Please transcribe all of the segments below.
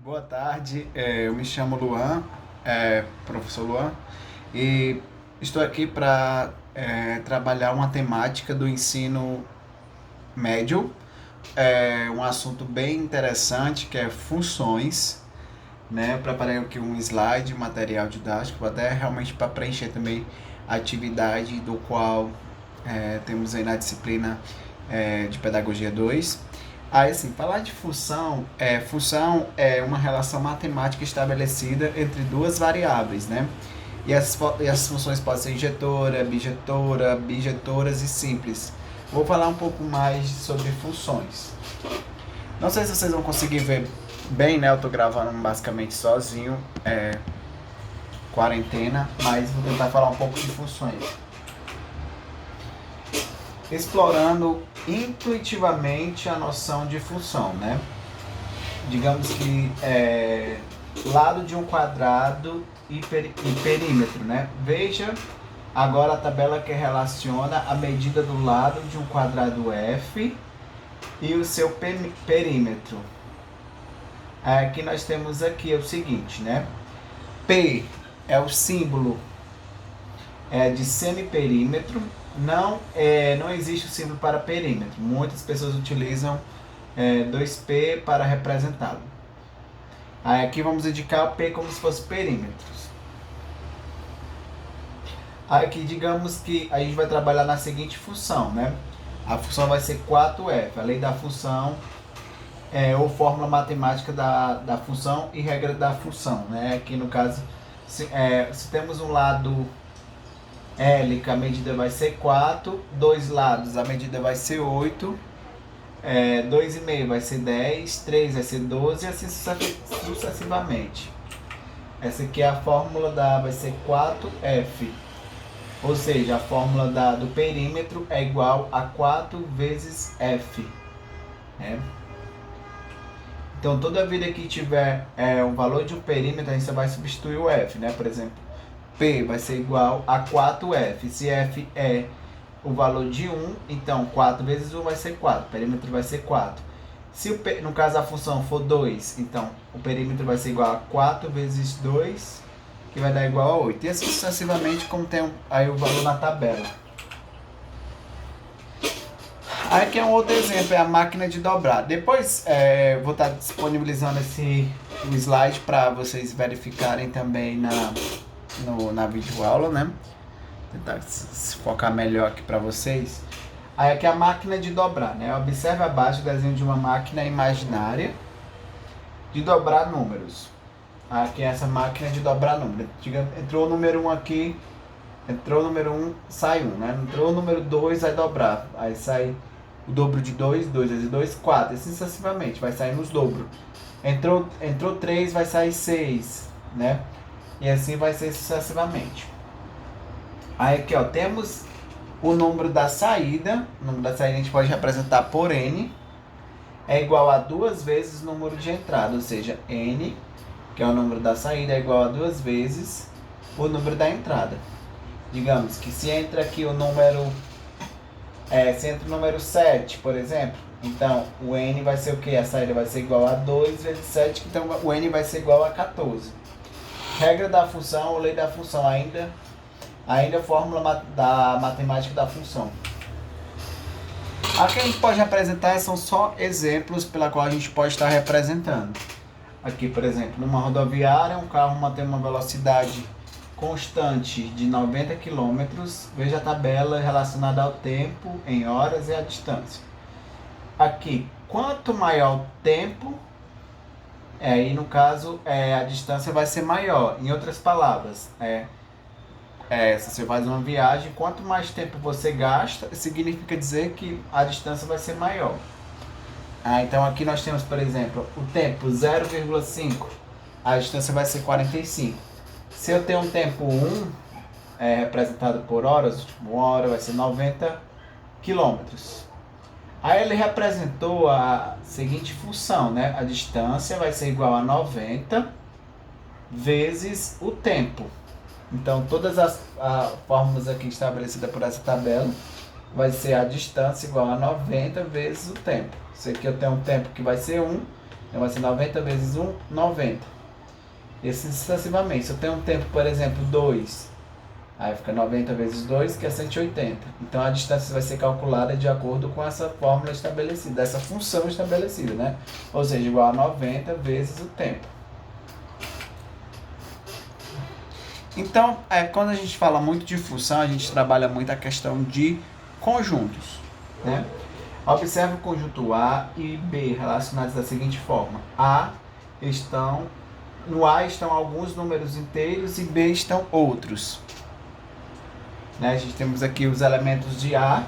Boa tarde, eu me chamo Luan, professor Luan, e estou aqui para trabalhar uma temática do ensino médio, um assunto bem interessante que é funções, né? Eu preparei aqui um slide, material didático, até realmente para preencher também a atividade do qual temos aí na disciplina de Pedagogia 2. Aí, assim, falar de função é uma relação matemática estabelecida entre duas variáveis, né? E essas funções podem ser injetora, bijetoras e simples. Vou falar um pouco mais sobre funções. Não sei se vocês vão conseguir ver bem, né? Eu tô gravando basicamente sozinho, quarentena, mas vou tentar falar um pouco de funções. Explorando intuitivamente a noção de função, né? Digamos que lado de um quadrado e perímetro, né? Veja agora a tabela que relaciona a medida do lado de um quadrado f e o seu perímetro. Aqui nós temos aqui o seguinte, né? P é o símbolo de semiperímetro. Não existe o símbolo para perímetro. Muitas pessoas utilizam 2P para representá-lo. Aí aqui vamos indicar o P como se fosse perímetros. Aqui digamos que a gente vai trabalhar na seguinte função, né? A função vai ser 4f, a lei da função ou fórmula matemática da função e regra da função, né? Aqui no caso, se temos um lado L, que a medida vai ser 4, dois lados, a medida vai ser 8, 2,5 vai ser 10, 3 vai ser 12 e assim sucessivamente. Essa aqui é a fórmula vai ser 4F, ou seja, a fórmula do perímetro é igual a 4 vezes F. Né? Então, toda vida que tiver o valor de um perímetro, a gente só vai substituir o F, né? Por exemplo, P vai ser igual a 4F. Se F é o valor de 1, então 4 vezes 1 vai ser 4, o perímetro vai ser 4. Se no caso a função for 2, então o perímetro vai ser igual a 4 vezes 2, que vai dar igual a 8. E assim sucessivamente, como tem aí o valor na tabela. Aí aqui é um outro exemplo, é a máquina de dobrar. Depois vou estar disponibilizando o slide para vocês verificarem também na videoaula, né? Tentar se focar melhor aqui para vocês. Aí aqui é a máquina de dobrar, né? Observe abaixo o desenho de uma máquina imaginária de dobrar números. Aqui é essa máquina de dobrar números. Entrou o número 1 aqui, entrou o número 1, sai 1, né? Entrou o número 2, vai dobrar. Aí sai o dobro de 2, 2 vezes 2, 4. E sucessivamente, vai sair nos dobros. Entrou 3, vai sair 6, né? E assim vai ser sucessivamente. Aí aqui, ó, temos o número da saída. O número da saída a gente pode representar por N. É igual a 2 vezes o número de entrada. Ou seja, N, que é o número da saída, é igual a 2 vezes o número da entrada. Digamos que se entra aqui o número... se entra o número 7, por exemplo, então o N vai ser o quê? A saída vai ser igual a 2 vezes 7, então o N vai ser igual a 14. Regra da função ou lei da função, ainda fórmula da matemática da função. Aqui a gente pode representar, são só exemplos pela qual a gente pode estar representando. Aqui, por exemplo, numa rodoviária, um carro mantém uma velocidade constante de 90 km. Veja a tabela relacionada ao tempo em horas e à distância. Aqui, quanto maior o tempo, e no caso a distância vai ser maior. Em outras palavras, se você faz uma viagem, quanto mais tempo você gasta, significa dizer que a distância vai ser maior. Então aqui nós temos, por exemplo, o tempo 0,5, a distância vai ser 45. Se eu tenho um tempo 1, representado por horas, tipo, 1 hora vai ser 90 km. Aí ele representou a seguinte função, né? A distância vai ser igual a 90 vezes o tempo. Então, todas as fórmulas aqui estabelecidas por essa tabela vai ser a distância igual a 90 vezes o tempo. Isso aqui eu tenho um tempo que vai ser 1, Então vai ser 90 vezes 1, 90. E assim sucessivamente. Se eu tenho um tempo, por exemplo, 2, aí fica 90 vezes 2, que é 180. Então a distância vai ser calculada de acordo com essa fórmula estabelecida, essa função estabelecida, né? Ou seja, igual a 90 vezes o tempo. Então, quando a gente fala muito de função, a gente trabalha muito a questão de conjuntos, né? Observe o conjunto A e B relacionados da seguinte forma. No A estão alguns números inteiros e B estão outros. Né? A gente temos aqui os elementos de A.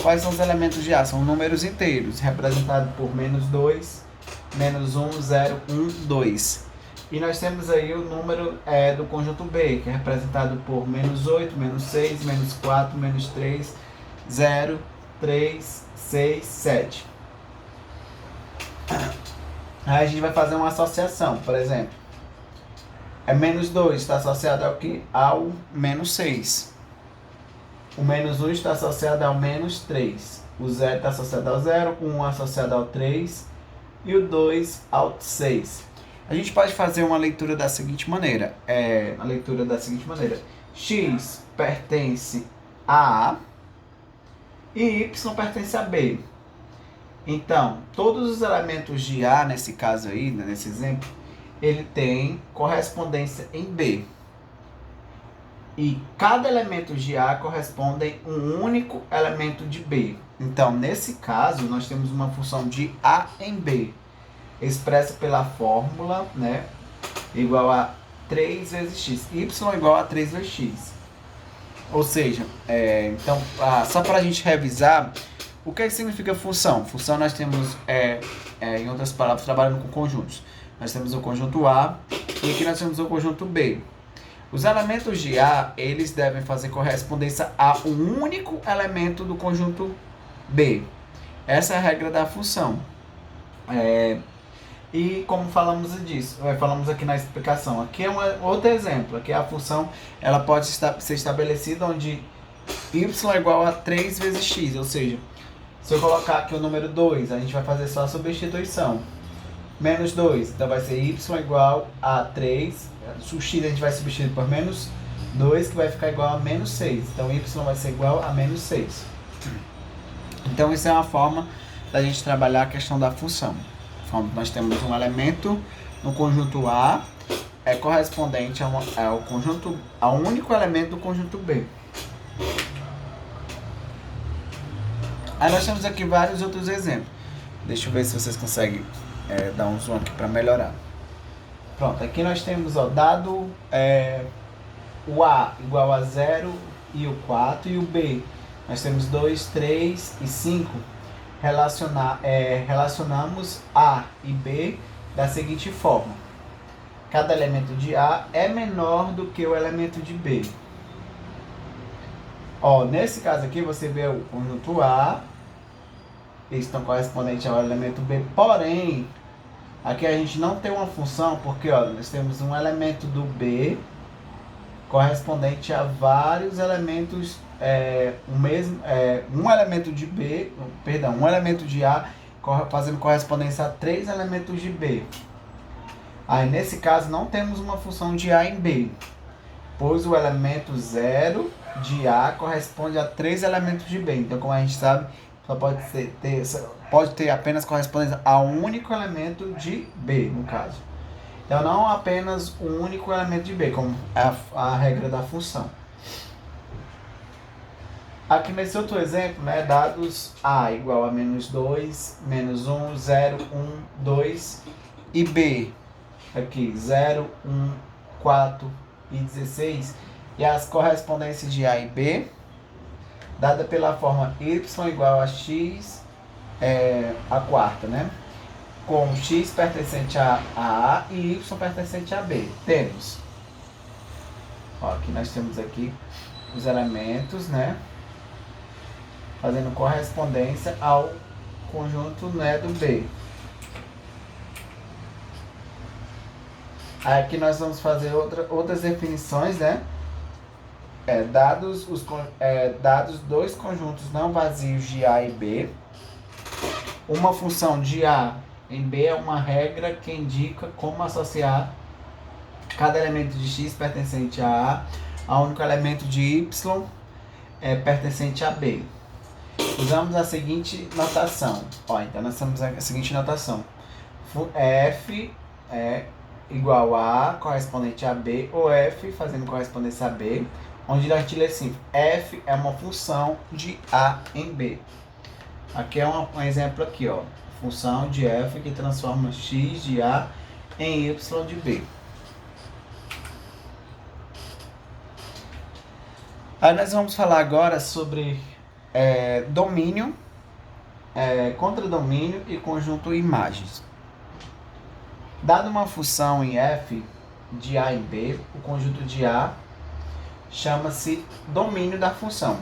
Quais são os elementos de A? São números inteiros, representados por menos 2, menos 1, 0, 1, 2. E nós temos aí o número do conjunto B, que é representado por menos 8, menos 6, menos 4, menos 3, 0, 3, 6, 7. Aí a gente vai fazer uma associação, por exemplo. Menos 2 está associado ao que? Ao menos 6. O menos 1 está associado ao menos 3. O 0 está associado ao 0, o 1 associado ao 3 e o 2 ao 6. A gente pode fazer uma leitura da seguinte maneira. X pertence a A e Y pertence a B. Então, todos os elementos de A, nesse caso aí, nesse exemplo, ele tem correspondência em B. E cada elemento de A corresponde a um único elemento de B. Então, nesse caso, nós temos uma função de A em B, expressa pela fórmula, né, igual a 3 vezes x. Y igual a 3 vezes x. Ou seja, então, só para a gente revisar, o que significa função? Função nós temos, em outras palavras, trabalhando com conjuntos. Nós temos o conjunto A e aqui nós temos o conjunto B. Os elementos de A, eles devem fazer correspondência a um único elemento do conjunto B. Essa é a regra da função. E como falamos disso, falamos aqui na explicação, aqui é outro exemplo, aqui a função ela pode ser estabelecida onde y é igual a 3 vezes x, ou seja, se eu colocar aqui o número 2, a gente vai fazer só a substituição. Menos 2, então vai ser y igual a 3, o x a gente vai substituir por menos 2, que vai ficar igual a menos 6, então y vai ser igual a menos 6. Então isso é uma forma da gente trabalhar a questão da função. Nós temos um elemento no conjunto A correspondente ao único elemento do conjunto B. Aí nós temos aqui vários outros exemplos. Deixa eu ver se vocês conseguem dar um zoom aqui para melhorar. Pronto, aqui nós temos dado o A igual a 0 e o 4 e o B. Nós temos 2, 3 e 5. Relacionamos A e B da seguinte forma. Cada elemento de A é menor do que o elemento de B. Nesse caso aqui você vê o conjunto A, eles estão correspondentes ao elemento B, porém, aqui a gente não tem uma função, porque nós temos um elemento do B correspondente a vários elementos, um elemento de B, um elemento de A fazendo correspondência a 3 elementos de B. Aí nesse caso não temos uma função de A em B, pois o elemento 0 de A corresponde a 3 elementos de B. Então, como a gente sabe, só pode ter apenas correspondência a um único elemento de B, no caso. Então, não apenas um único elemento de B, como é a regra da função. Aqui nesse outro exemplo, dados A igual a menos 2, menos 1, 0, 1, 2 e B, aqui 0, 1, 4 e 16, e as correspondências de A e B, dada pela forma y igual a x, a quarta, com x pertencente a A e y pertencente a B. Temos, aqui nós temos aqui os elementos, fazendo correspondência ao conjunto do B. Aqui nós vamos fazer outras definições, dados dois conjuntos não vazios de A e B, uma função de A em B é uma regra que indica como associar cada elemento de x pertencente a A ao único elemento de y pertencente a B. Usamos a seguinte notação. Então nós temos a seguinte notação. F é igual a correspondente a B, ou F fazendo correspondência a B, onde nós gente lê assim, F é uma função de A em B. Aqui é um exemplo aqui, ó. Função de F que transforma x de A em y de B. Aí nós vamos falar agora sobre domínio, contradomínio e conjunto imagens. Dada uma função em F de A em B, o conjunto de A chama-se domínio da função.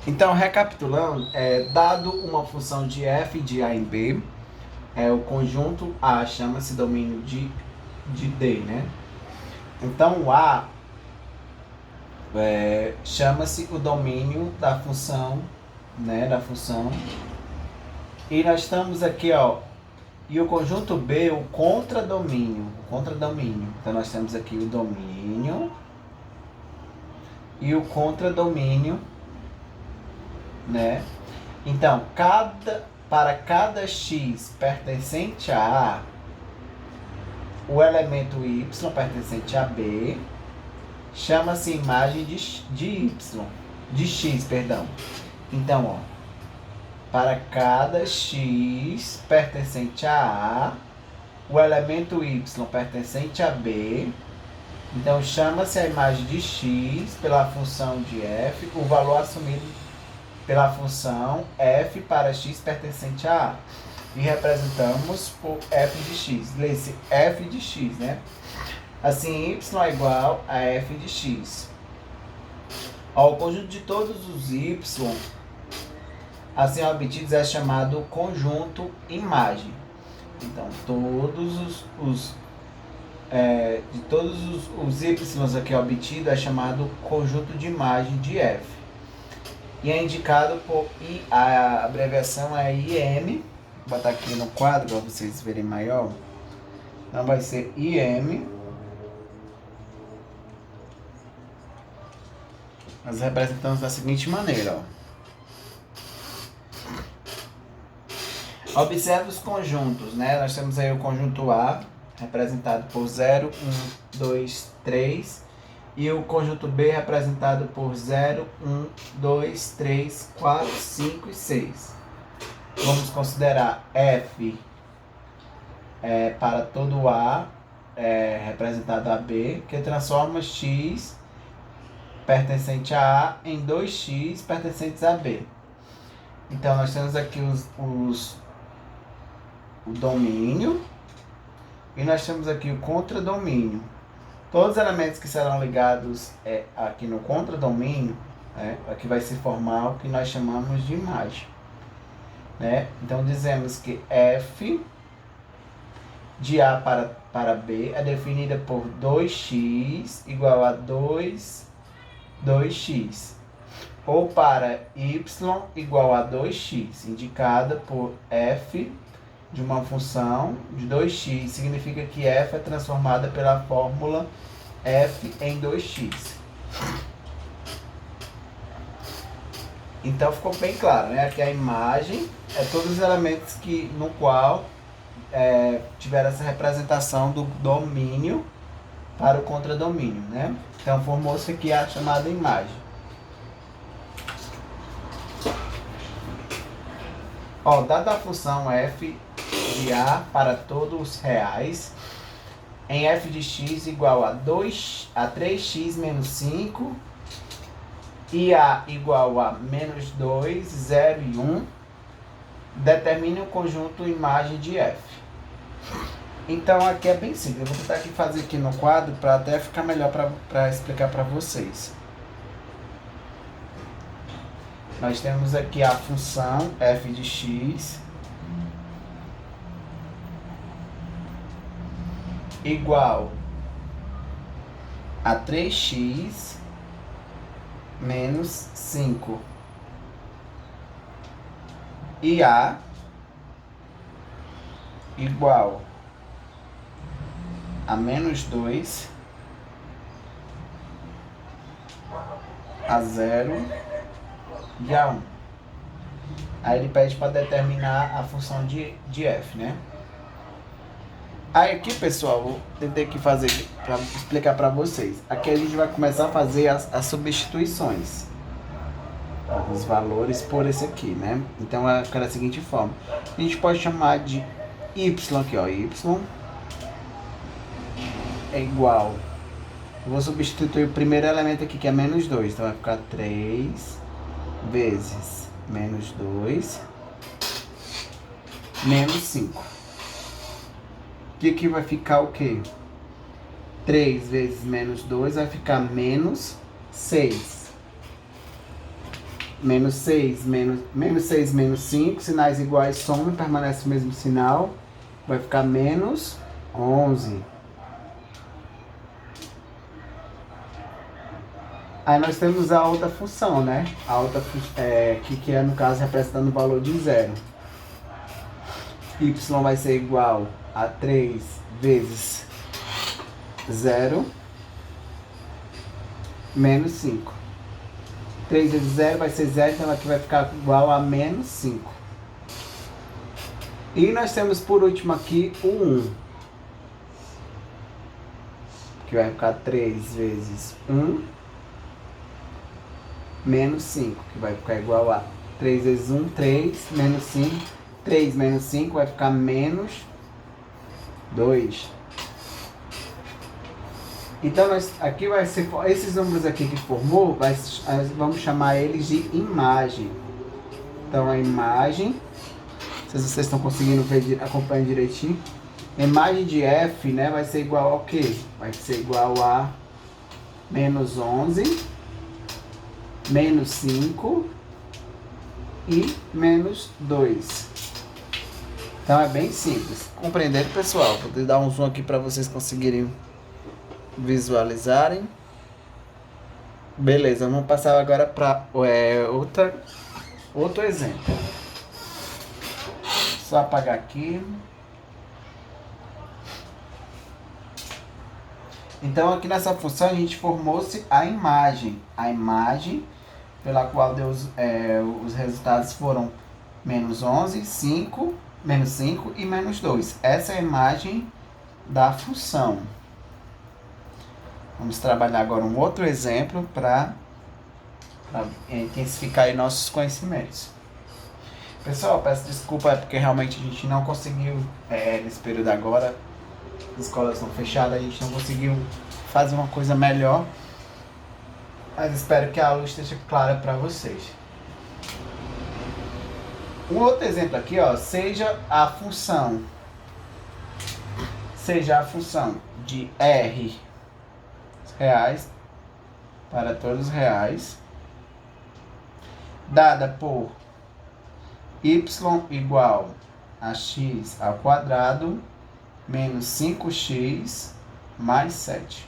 Então, recapitulando, dado uma função de F de A em B, o conjunto A chama-se domínio de D, né? Então, o A chama-se o domínio da função, né? Da função. E nós estamos aqui, ó. E o conjunto B, o contradomínio. Então, nós temos aqui o domínio e o contradomínio, né? Então, para cada x pertencente a A, o elemento y pertencente a B chama-se imagem de x, perdão. Então, ó, para cada x pertencente a A, o elemento y pertencente a B, então chama-se a imagem de x pela função de f, o valor assumido pela função f para x pertencente a A. E representamos por f de x. Lê-se f de x, né? Assim, y é igual a f de x. Ó, o conjunto de todos os y assim obtidos é chamado conjunto imagem. Então, todos os y aqui obtidos é chamado conjunto de imagem de f. E é indicado por a abreviação é IM. Vou botar aqui no quadro para vocês verem maior. Então vai ser IM. Nós representamos da seguinte maneira, ó. Observe os conjuntos, né? Nós temos aí o conjunto A, representado por 0, 1, 2, 3. E o conjunto B, representado por 0, 1, 2, 3, 4, 5 e 6. Vamos considerar F para todo A, representado a B, que transforma x pertencente a A em 2x pertencentes a B. Então, nós temos aqui o domínio e nós temos aqui o contradomínio. Todos os elementos que serão ligados aqui no contradomínio, aqui vai se formar o que nós chamamos de imagem. Né? Então, dizemos que f de A para B é definida por 2x igual a 2x. Ou para y igual a 2x, indicada por f de uma função de 2x. Significa que f é transformada pela fórmula f em 2x. Então ficou bem claro, né? Aqui a imagem é todos os elementos no qual tiveram essa representação do domínio para o contradomínio, né? Então formou-se aqui a chamada imagem. Ó, dada a função f de A para todos os reais, em f de x igual a 3x menos 5 e A igual a menos 2, 0 e 1, determine o conjunto imagem de f. Então aqui é bem simples, eu vou tentar aqui fazer aqui no quadro para até ficar melhor para explicar para vocês. Nós temos aqui a função f de x igual a 3x menos 5 e A igual a menos 2, a 0 e a 1. Aí ele pede para determinar a função de f, né? Aí aqui, pessoal, vou tentar aqui fazer para explicar para vocês. Aqui a gente vai começar a fazer as substituições dos valores por esse aqui, né? Então vai ficar da seguinte forma. A gente pode chamar de y aqui, ó. Y é igual. Eu vou substituir o primeiro elemento aqui, que é menos 2. Então vai ficar 3 vezes menos 2 menos 5. Que aqui vai ficar o quê? 3 vezes menos 2 vai ficar menos 6. Menos 6, menos 6, menos 5. Sinais iguais somam, permanece o mesmo sinal. Vai ficar menos 11. Aí nós temos a outra função, né? A outra que é, no caso, representando o valor de 0. Y vai ser igual a 3 vezes 0 menos 5. 3 vezes 0 vai ser 0, então aqui vai ficar igual a menos 5. E nós temos por último aqui o 1. Que vai ficar 3 vezes 1 menos 5. Que vai ficar igual a 3 vezes 1, 3, menos 5. 3 menos 5 vai ficar menos 2. Então, aqui vai ser, esses números aqui que formou, vamos chamar eles de imagem. Então, a imagem, se vocês estão conseguindo ver, acompanhar direitinho, a imagem de f, né, vai ser igual ao quê? Vai ser igual a menos 11, menos 5 e menos 2. Então é bem simples. Compreenderam, pessoal? Vou dar um zoom aqui para vocês conseguirem visualizarem. Beleza, vamos passar agora para outro exemplo. Só apagar aqui. Então aqui nessa função a gente formou-se a imagem. A imagem pela qual os resultados foram menos 11, 5, menos 5 e menos 2. Essa é a imagem da função. Vamos trabalhar agora um outro exemplo para intensificar aí nossos conhecimentos. Pessoal, peço desculpa porque realmente a gente não conseguiu, nesse período agora, as escolas estão fechadas, a gente não conseguiu fazer uma coisa melhor, mas espero que a aula esteja clara para vocês. Um outro exemplo aqui, ó, seja a função de R reais para todos os reais, dada por y igual a x ao quadrado menos 5x mais 7.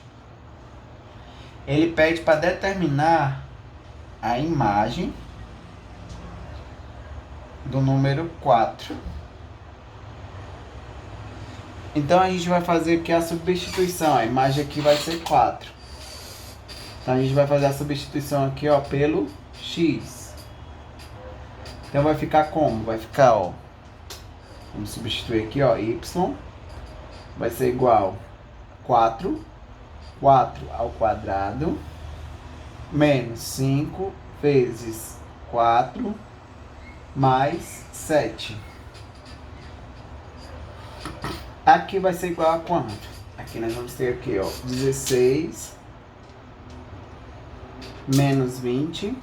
Ele pede para determinar a imagem do número 4. Então a gente vai fazer aqui a substituição. A imagem aqui vai ser 4. Então a gente vai fazer a substituição aqui, ó, pelo x. Então vai ficar como? Vai ficar, ó, vamos substituir aqui, ó, y vai ser igual a 4 ao quadrado menos 5 vezes 4 mais 7. Aqui vai ser igual a quanto? Aqui nós vamos ter aqui, ó, 16 menos 20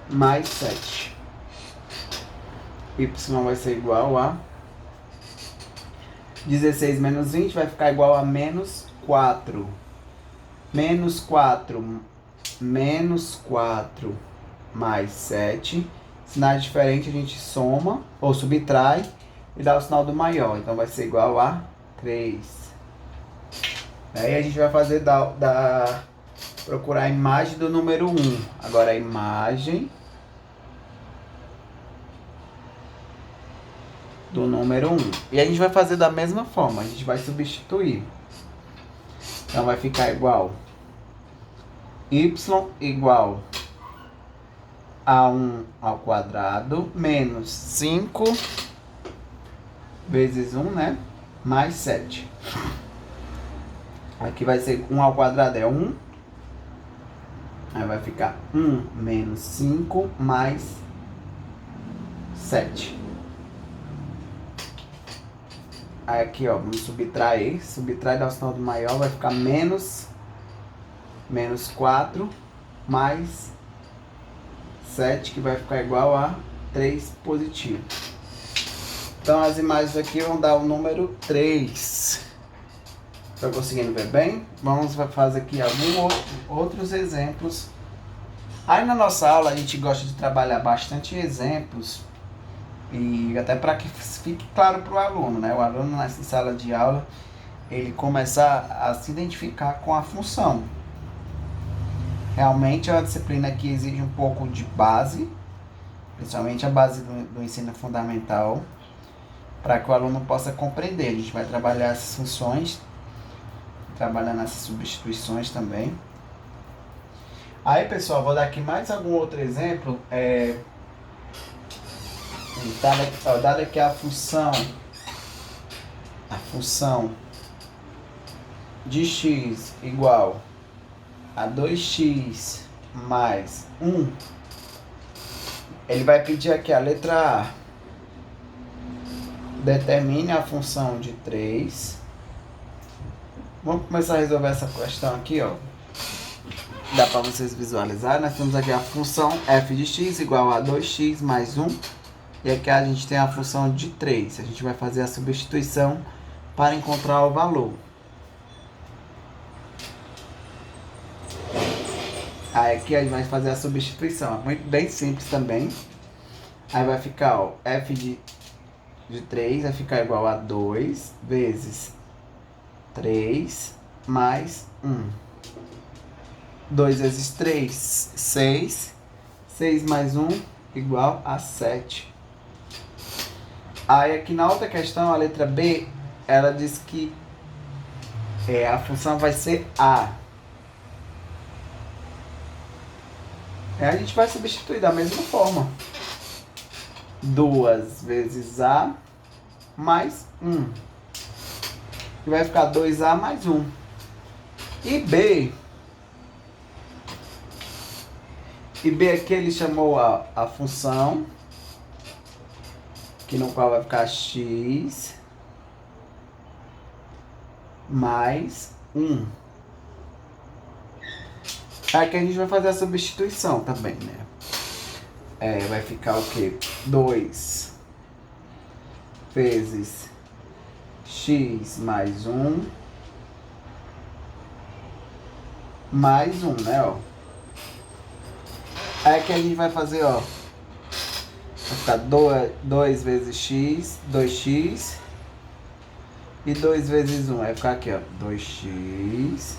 mais 7. Y vai ser igual a 16 menos 20 vai ficar igual a menos 4. Menos 4 mais 7. Sinais diferentes a gente soma ou subtrai e dá o sinal do maior. Então vai ser igual a 3. Aí a gente vai fazer procurar a imagem do número 1. Agora a imagem do número 1. E a gente vai fazer da mesma forma, a gente vai substituir. Então vai ficar igual y igual a 1 ao quadrado menos 5 vezes 1, né? Mais 7. Aqui vai ser 1 ao quadrado é 1. Aí vai ficar 1 menos 5 mais 7. Aí aqui, ó, vamos subtrair. Subtrai dá o sinal do maior, vai ficar menos 4 mais 7, que vai ficar igual a 3 positivo. Então as imagens aqui vão dar o número 3. Estão conseguindo ver bem? Vamos fazer aqui alguns outros exemplos. Aí na nossa aula a gente gosta de trabalhar bastante exemplos. E até para que fique claro para o aluno, né? O aluno nessa sala de aula, ele começar a se identificar com a função. Realmente é uma disciplina que exige um pouco de base, principalmente a base do ensino fundamental, para que o aluno possa compreender. A gente vai trabalhar essas funções, trabalhar nessas substituições também. Aí, pessoal, vou dar aqui mais algum outro exemplo. Dada aqui a função de x igual a 2x mais 1, ele vai pedir aqui a letra A. Determine a função de 3. Vamos começar a resolver essa questão aqui, ó. Dá para vocês visualizarem. Nós temos aqui a função f de x igual a 2x mais 1. E aqui a gente tem a função de 3. A gente vai fazer a substituição para encontrar o valor. Aí aqui a gente vai fazer a substituição. É muito bem simples também. Aí vai ficar, ó, f de 3 vai ficar igual a 2 vezes 3 mais 1. 2 vezes 3, 6. 6 mais 1 igual a 7. Aí aqui na outra questão, a letra B, ela diz que a função vai ser A. A gente vai substituir da mesma forma. 2 vezes A mais 1. E vai ficar 2A mais 1. E B aqui ele chamou a função, que no qual vai ficar x mais 1. Aqui a gente vai fazer a substituição também, né? Vai ficar o quê? 2 vezes x mais 1 mais 1, né, ó. Aí aqui a gente vai fazer, ó, vai ficar 2 vezes x, 2x, e 2 vezes 1, vai ficar aqui, ó, 2x,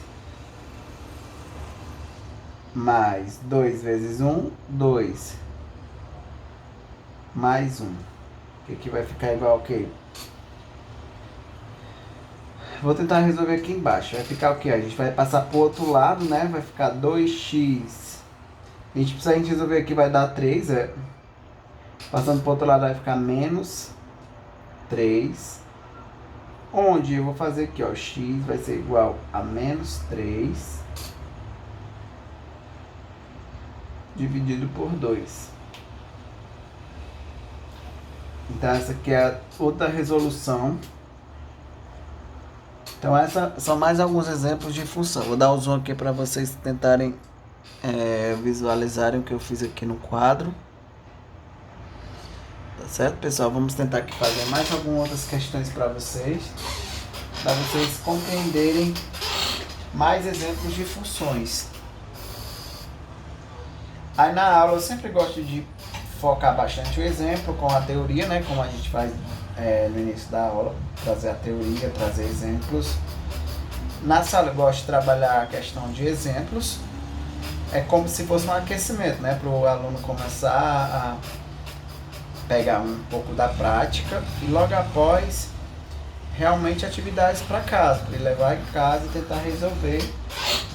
mais 2 vezes 1, 2, mais 1, que aqui vai ficar igual ao quê? Vou tentar resolver aqui embaixo, vai ficar o quê? A gente vai passar pro outro lado, né, vai ficar 2x, a gente precisa resolver aqui, vai dar 3, passando pro outro lado vai ficar menos 3, onde eu vou fazer aqui, ó, x vai ser igual a menos 3 dividido por 2. Então essa aqui é a outra resolução. Então essas são mais alguns exemplos de função. Vou dar um zoom aqui para vocês tentarem visualizarem o que eu fiz aqui no quadro. Tá certo, pessoal? Vamos tentar aqui fazer mais algumas outras questões para vocês compreenderem mais exemplos de funções. Aí na aula eu sempre gosto de focar bastante o exemplo com a teoria, né? Como a gente faz no início da aula, trazer a teoria, trazer exemplos. Na sala eu gosto de trabalhar a questão de exemplos. É como se fosse um aquecimento, né? Para o aluno começar a pegar um pouco da prática e logo após realmente atividades para casa, para ele levar em casa e tentar resolver,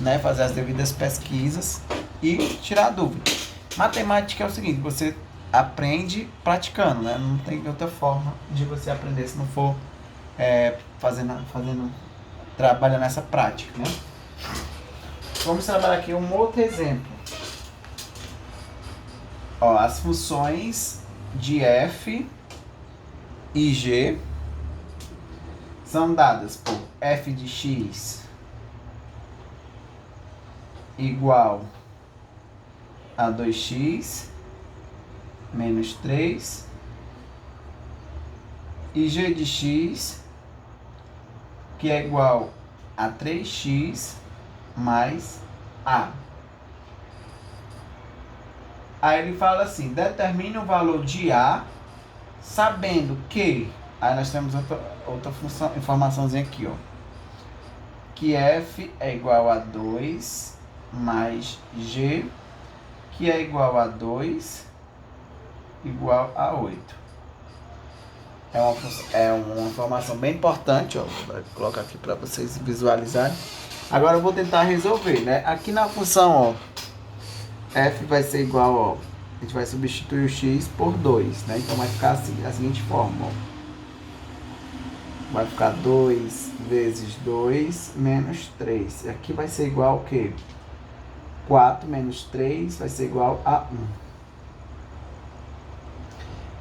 né, fazer as devidas pesquisas e tirar dúvida. Matemática é o seguinte, você aprende praticando, né? Não tem outra forma de você aprender se não for trabalhando nessa prática, né? Vamos trabalhar aqui um outro exemplo. Ó, as funções de f e g são dadas por f de x igual a 2x menos 3 e g de x que é igual a 3x mais a. Aí ele fala assim, determine o valor de a, sabendo que, aí nós temos outra função, informaçãozinha aqui, ó, que f é igual a 2 mais g, que é igual a 2, igual a 8. É uma informação bem importante, ó, vou colocar aqui para vocês visualizarem. Agora eu vou tentar resolver, né? Aqui na função, ó, f vai ser igual, ó, a gente vai substituir o x por 2, né? Então vai ficar assim, da seguinte forma, ó. Vai ficar 2 vezes 2 menos 3. Aqui vai ser igual ao quê? 4 menos 3 vai ser igual a 1.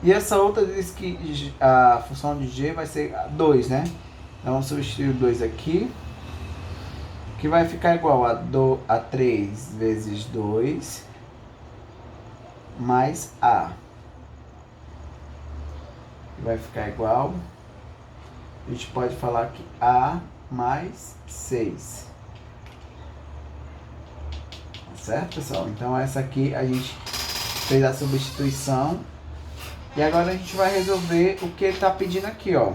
E essa outra diz que a função de g vai ser 2, né? Então vamos substituir o 2 aqui, que vai ficar igual a 3 vezes 2 mais a. Vai ficar igual, a gente pode falar que a mais 6. Certo, pessoal? Então essa aqui a gente fez a substituição. E agora a gente vai resolver o que ele está pedindo aqui, ó.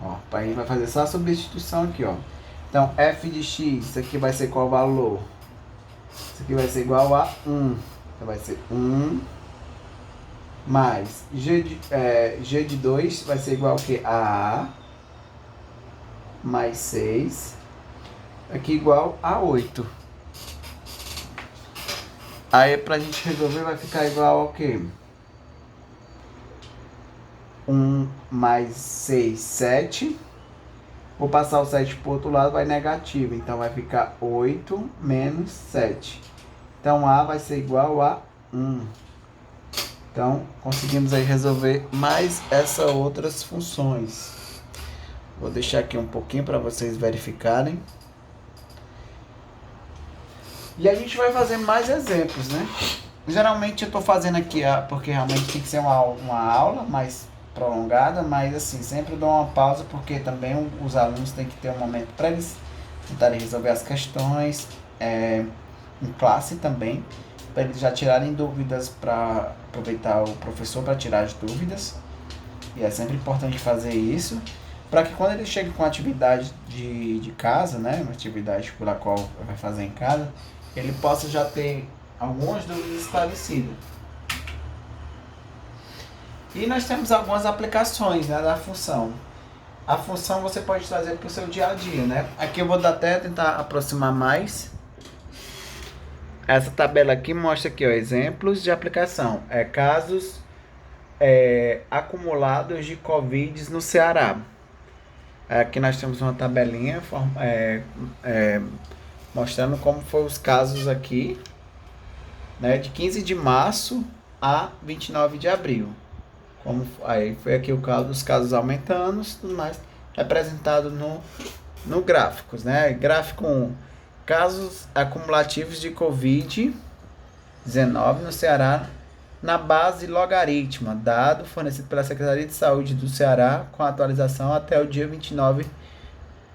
Ó, a gente vai fazer só a substituição aqui, ó. Então, f de x, isso aqui vai ser qual valor? Isso aqui vai ser igual a 1. Então, vai ser 1 mais g de 2 vai ser igual ao que? A mais 6. Aqui igual a 8. Aí, pra gente resolver, vai ficar igual ao que? 1 mais 6, 7. Vou passar o 7 para o outro lado, vai negativo. Então, vai ficar 8 menos 7. Então, A vai ser igual a 1. Então, conseguimos aí resolver mais essas outras funções. Vou deixar aqui um pouquinho para vocês verificarem. E a gente vai fazer mais exemplos, né? Geralmente eu estou fazendo aqui, porque realmente tem que ser uma aula mais prolongada, mas assim, sempre dou uma pausa, porque também os alunos têm que ter um momento para eles tentarem resolver as questões, em classe também, para eles já tirarem dúvidas, para aproveitar o professor para tirar as dúvidas. E é sempre importante fazer isso, para que quando eles cheguem com a atividade de casa, né, uma atividade pela qual vai fazer em casa, ele possa já ter algumas dúvidas esclarecidas. E nós temos algumas aplicações, né, da função. A função você pode trazer para o seu dia a dia, né? Aqui eu vou até tentar aproximar mais. Essa tabela aqui mostra aqui, ó, exemplos de aplicação. Casos acumulados de Covid no Ceará. Aqui nós temos uma tabelinha mostrando como foram os casos aqui, né, de 15 de março a 29 de abril. Aí foi aqui o caso dos casos aumentando, tudo mais, representado no gráficos, né? Gráfico 1, casos acumulativos de Covid-19 no Ceará na base logaritma, dado fornecido pela Secretaria de Saúde do Ceará com atualização até o dia 29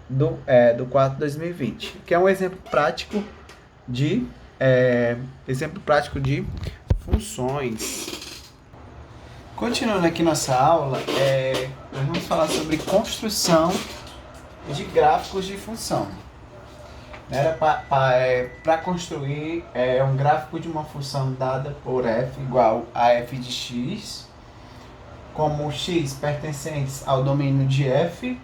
do 4 de 2020, que é um exemplo prático de funções. Continuando aqui nossa aula, nós vamos falar sobre construção de gráficos de função. Era para construir um gráfico de uma função dada por f igual a f de x, como x pertencentes ao domínio de f.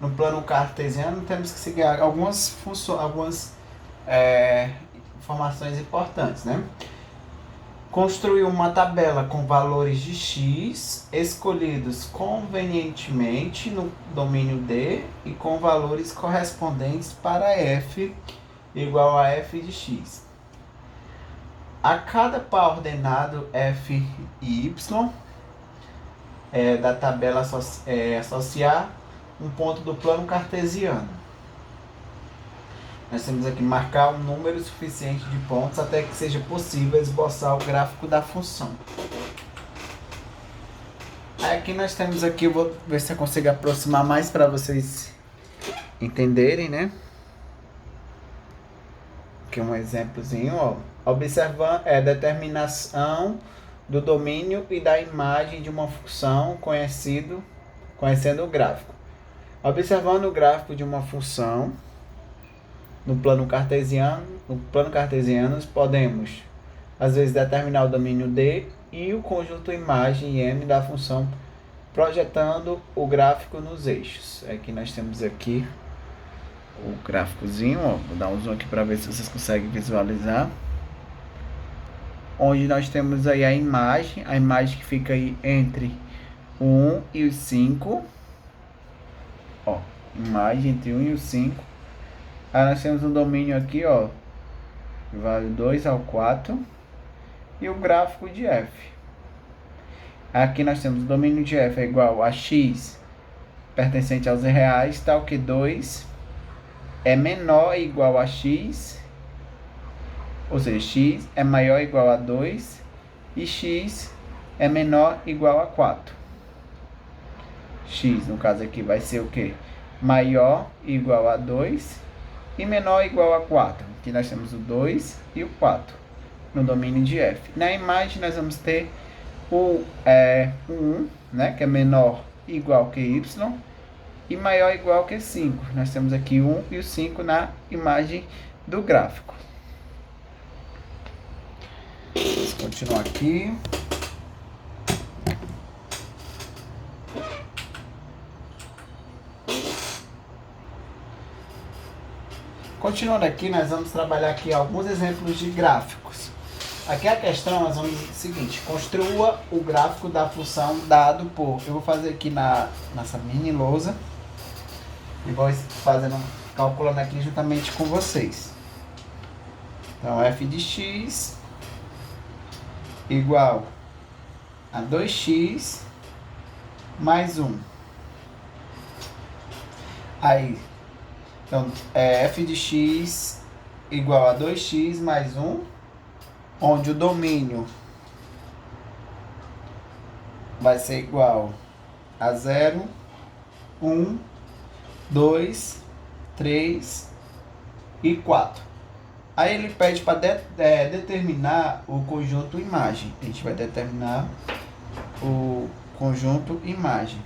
No plano cartesiano temos que seguir algumas informações importantes, né? Construir uma tabela com valores de x escolhidos convenientemente no domínio D e com valores correspondentes para f igual a f de x. A cada par ordenado f e y da tabela associar um ponto do plano cartesiano. Nós temos aqui marcar um número suficiente de pontos até que seja possível esboçar o gráfico da função. Aí aqui nós temos aqui, eu vou ver se eu consigo aproximar mais para vocês entenderem, né? Aqui um exemplozinho, ó. Observando determinação do domínio e da imagem de uma função conhecendo o gráfico. Observando o gráfico de uma função no plano cartesiano, podemos às vezes determinar o domínio D e o conjunto imagem M da função, projetando o gráfico nos eixos. Aqui nós temos aqui o gráficozinho, ó. Vou dar um zoom aqui para ver se vocês conseguem visualizar. Onde nós temos aí a imagem que fica aí entre o 1 e o 5. Ó, imagem entre 1 e o 5. Aí nós temos um domínio aqui, ó, que vai do 2 ao 4. E o gráfico de f. Aqui nós temos o domínio de f é igual a x pertencente aos reais, tal que 2 é menor ou igual a x, ou seja, x é maior ou igual a 2 e x é menor ou igual a 4. X, no caso aqui, vai ser o quê? Maior ou igual a 2 e menor ou igual a 4. Aqui nós temos o 2 e o 4 no domínio de f. Na imagem nós vamos ter o 1, né, que é menor ou igual que y, e maior ou igual que 5. Nós temos aqui o 1 e o 5 na imagem do gráfico. Vamos continuar aqui. Continuando aqui, nós vamos trabalhar aqui alguns exemplos de gráficos. Aqui a questão, nós vamos o seguinte: construa o gráfico da função dado por... Eu vou fazer aqui nessa mini lousa e vou calculando aqui juntamente com vocês. Então, f de x igual a 2x mais 1. Aí, então, f de x igual a 2x mais 1, onde o domínio vai ser igual a 0, 1, 2, 3 e 4. Aí ele pede para determinar o conjunto imagem. A gente vai determinar o conjunto imagem.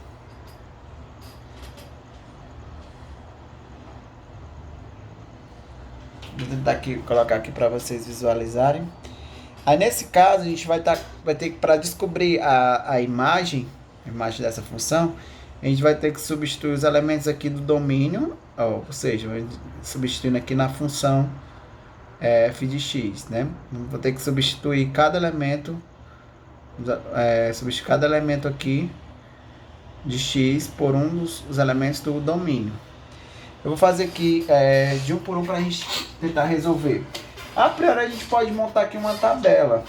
Vou tentar colocar aqui para vocês visualizarem. Aí nesse caso a gente vai ter que, para descobrir a imagem dessa função, a gente vai ter que substituir os elementos aqui do domínio, ou seja, substituindo aqui na função f de x, né? Vou ter que substituir cada elemento, aqui de x por um dos elementos do domínio. Eu vou fazer aqui de um por um para a gente tentar resolver. A priori a gente pode montar aqui uma tabela.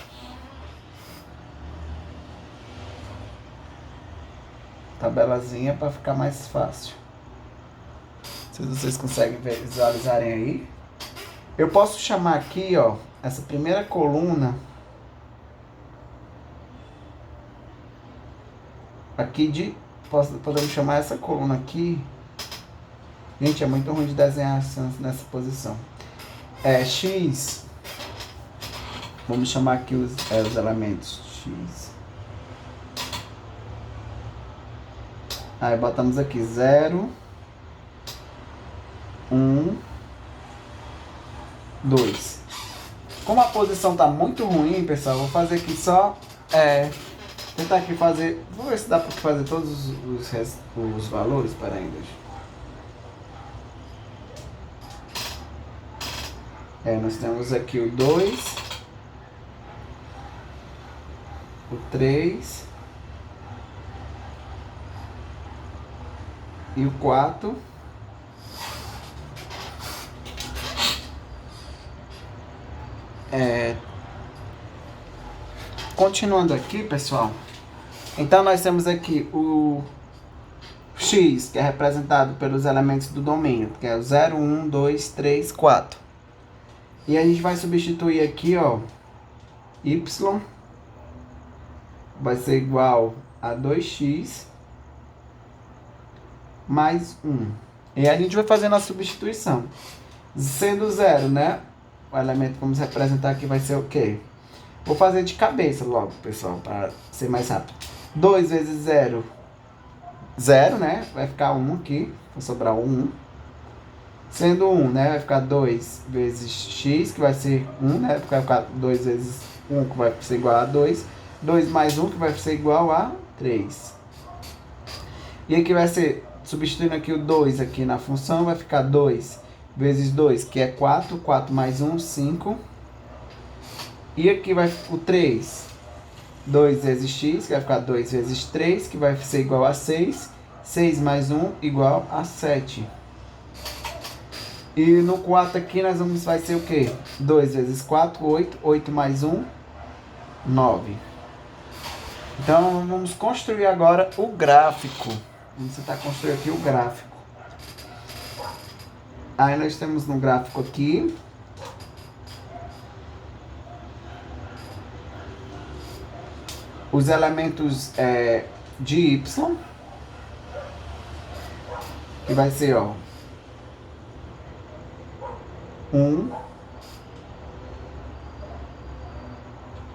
Tabelazinha para ficar mais fácil. Se vocês conseguem visualizarem aí. Eu posso chamar aqui, ó, essa primeira coluna aqui podemos chamar essa coluna aqui. Gente, é muito ruim de desenhar nessa posição. X. Vamos chamar aqui os elementos x. Aí botamos aqui 0, 1, 2. Como a posição tá muito ruim, pessoal, eu vou fazer aqui só... tentar aqui fazer... Vou ver se dá para fazer todos os valores. Para ainda. Nós temos aqui o 2, o 3 e o 4. Continuando aqui, pessoal. Então, nós temos aqui o X, que é representado pelos elementos do domínio, que é o 0, 1, 2, 3, 4. E a gente vai substituir aqui, ó, Y vai ser igual a 2x mais 1. E a gente vai fazendo a substituição. Sendo 0, né? O elemento que vamos representar aqui vai ser o quê? Vou fazer de cabeça logo, pessoal, para ser mais rápido. 2 vezes 0, 0, né? Vai ficar 1 aqui, vai sobrar 1. Sendo 1, né? Vai ficar 2 vezes x, que vai ser 1, né? Vai ficar 2 vezes 1, que vai ser igual a 2. 2 mais 1, que vai ser igual a 3. E aqui vai ser, substituindo aqui o 2 aqui na função, vai ficar 2 vezes 2, que é 4. 4 mais 1, 5. E aqui vai o 3. 2 vezes x, que vai ficar 2 vezes 3, que vai ser igual a 6. 6 mais 1, igual a 7. E no 4 aqui nós vai ser o quê? 2 vezes 4, 8. 8 mais 1, 9. Então, vamos construir agora o gráfico. Vamos tentar construir aqui o gráfico. Aí nós temos no gráfico aqui os elementos de y, que vai ser, ó, 1,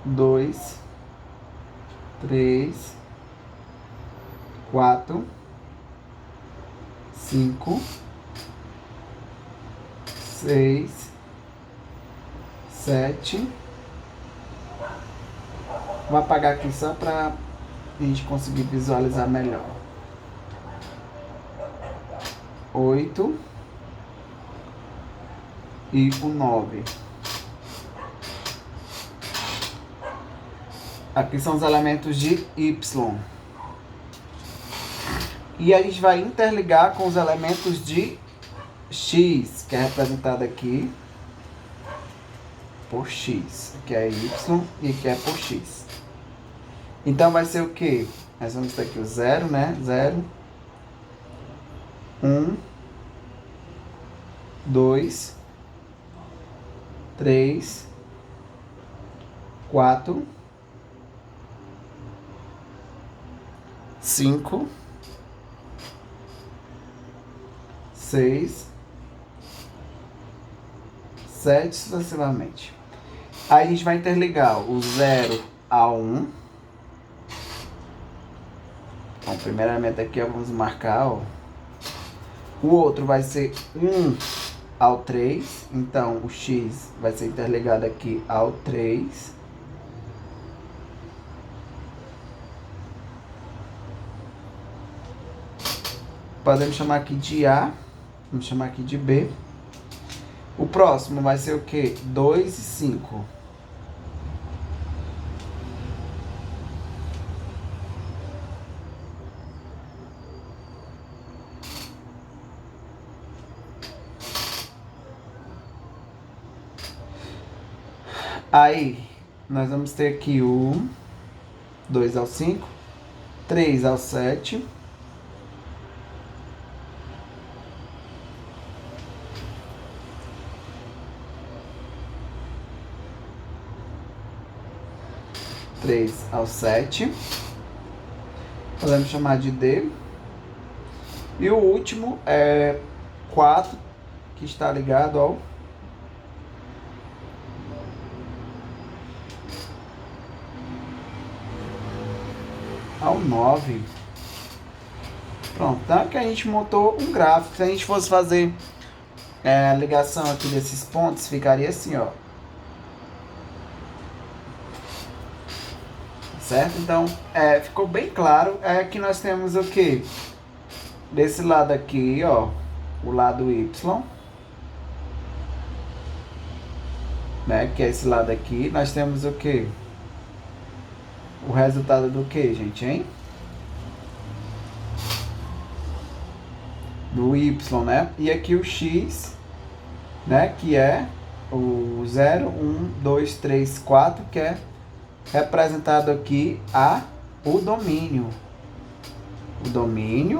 2, 3, 4, 5, 6, 7. Vou apagar aqui só para a gente conseguir visualizar melhor. 8 e o 9. Aqui são os elementos de y. E a gente vai interligar com os elementos de x, que é representado aqui por x. Aqui é y e aqui é por x. Então vai ser o quê? Nós vamos ter aqui o 0, né? 0, 1, 2, 3, 4, 5, 6, 7, sucessivamente. Aí a gente vai interligar o 0 ao 1. Então, primeiramente aqui, ó, vamos marcar, ó. O outro vai ser 1 ao 3. Então, o x vai ser interligado aqui ao 3. Podemos chamar aqui de A. Vamos chamar aqui de B. O próximo vai ser o quê? 2 e 5. Aí, nós vamos ter aqui o 2 ao 5, 3 ao 7, podemos chamar de D. E o último é 4, que está ligado ao 9. Pronto, então aqui a gente montou um gráfico. Se a gente fosse fazer a ligação aqui desses pontos ficaria assim, ó. Certo? Então, ficou bem claro. Aqui nós temos o que? Desse lado aqui, ó, o lado Y, né? Que é esse lado aqui. Nós temos o que? O resultado do que, gente, hein? Do Y, né? E aqui o X, né? Que é o 0, 1, 2, 3, 4, que é representado aqui o domínio. O domínio